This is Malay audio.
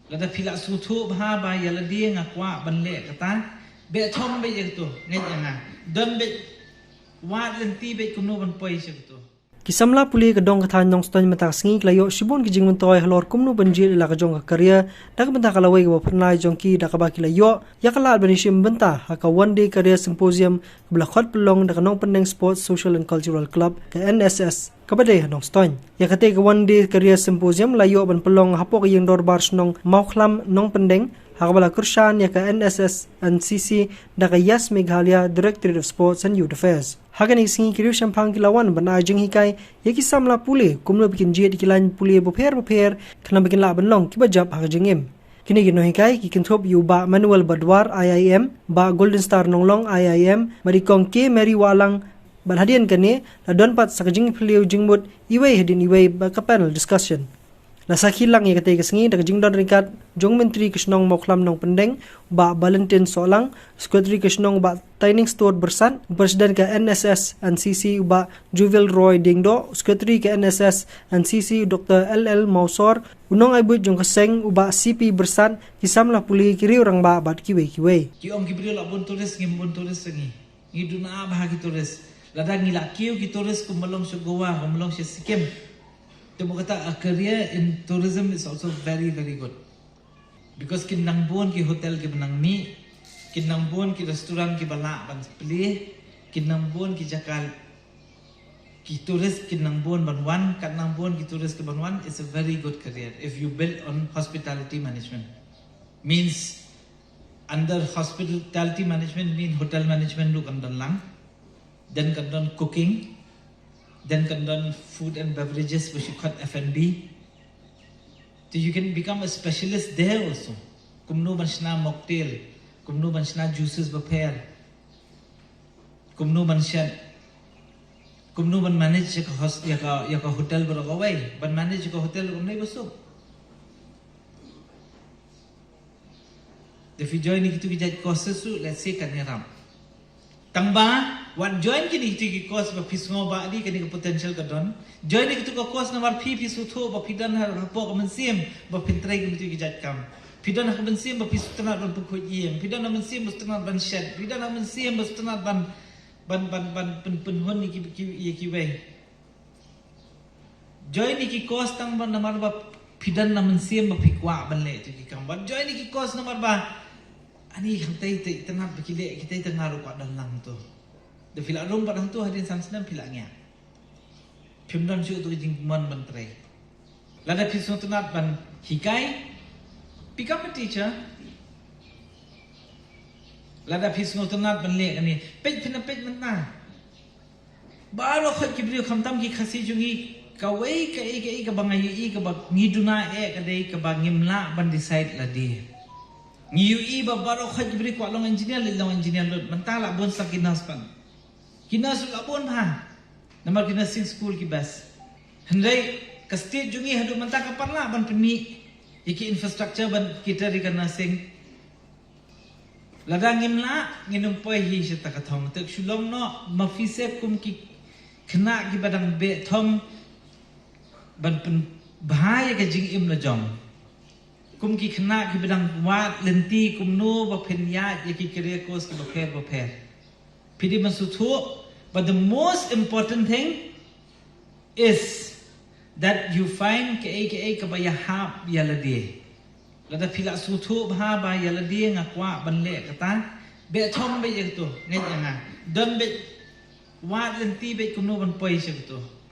Lada pila sutu bha ba yala dia ngakwa banle kata be thom be tu ngai anga don be wat lenti be kuno ban poi se tu Kisamla puli ke dong kathan nong ston mata singi klayo shibon ki jingmun toy halor kumnu banjir la ka jong ka career dak benta kala wei go pernai jong ki dak ba kilayo yakala banishim benta haka one day career symposium bla khot pelong dak nong pendeng sports social and cultural club ke NSS kabade nong ston yakate ke one day career symposium layo ban pelong hapok yeng dor bar snong maukhlam nong pendeng Hakabala Kurshan yaka NSS and CC daga Yas Meghalaya Directorate of Sports and Youth Affairs. Hagan isingi kiriu shampang kilawan bana jeng hikai yaki samla pule kumlo bikin jiet kilan pule boper kana bikin la banlong kibajap hakajengim. Kini gino hikai ki kinthop yu ba Manuel Badwar IIM ba Golden Star Nonglong IIM marikong ke Mary Walang balhadian kane la donpat sakajing piliu jingmut iwei hedin iwei ba ka panel discussion. Nasa kilang ya kata kesengi dak jingdon rikat jong menteri Krishnong Moklam nong pendeng ba Valentin Solang sekretari Krishnong ba Taining Store Bersan presiden ke NSS and CC ba Juvel Roy Dingdo sekretari ke NSS and CC Dr. LL Mausor unong aibut jong keseng uba CP Bersan kisamlah puli kiri orang ba bat kiwe ki om kibril abun turis ngim bun turis ngi ngiduna bah ki turis lada ngila kiu ki turis kumalong sa Goa kumalong sa Sikkim. Temu kata a career in tourism is also very good because kinang buon ki hotel ki benang mi kinang buon ki restoran ki bala ban pilih kinang buon ki jakal ki turis kinang buon banwan kinang buon ki turis ki banwan is a very good career if you build on hospitality management means under hospitality management mean hotel management lu kan lang then kan cooking. Then can done food and beverages, which you call F&B. So you can become a specialist there also. Kumnu banshna mocktail, kumnu banshna juices prepare, kumnu banshan, kumnu ban manage yaka hotel baragaway, ban manage yaka hotel umnay baso. If you join itu kijat courses, let's say kaniram. Tangba, wan join kini itu course ba pisngo ba di kini potential ka don. Join itu ka course nomor pi pisu tho ba pidan har po ka mensim ba pintrai kini itu kijat kam. Pidan ha mensim ba pisu tanat ban pukoi iem. Pidan ha mensim ba tanat ban shed. Pidan ha mensim ba tanat ban penhon ni ki wei. Join iki course tang ban nomor ba pidan ha mensim ba pikwa ban le itu ki kam. Ban join iki course nomor ba ani hantai tanat bakile kita tengaru ka dan lang tu. The fila rum padang tu hadin samsnam filanya. Pimdan syu tu jing man mentrai. Lada pisno tunat ban hikai become a teacher. Lada pisno tunat ban le ani pej pina pej mentna. Baru khot kibriu khamtam ki khasi jungi kawai ka bangai ka ba ngiduna ka dei ka ba ngimla ban decide la di. Ngiu ba baru khot kibriu ko long engineer mentala bon sakinas pan. Kinas labon ha. Namar kinas sing school ki bas. Hendai ka state jungi hadu manta ka parla ban peni iki infrastructure ban kita ri kana sing. Ladangim la nginum poi hi sita ka thong tek shulong no mafise kum ki khna ki badang be thong ban pen bahaya ka jing im la jong. Kum ki khna ki badang wat lenti kum no ba phenya iki career course ki ba pher. Pidi masuthu, but the most important thing is that you find ke kabaya ha yaladi. Lada pila suthu bha ba yaladi ngakwa banle kata be thom be tu ngai anga don be wat lenti be kuno ban poi se tu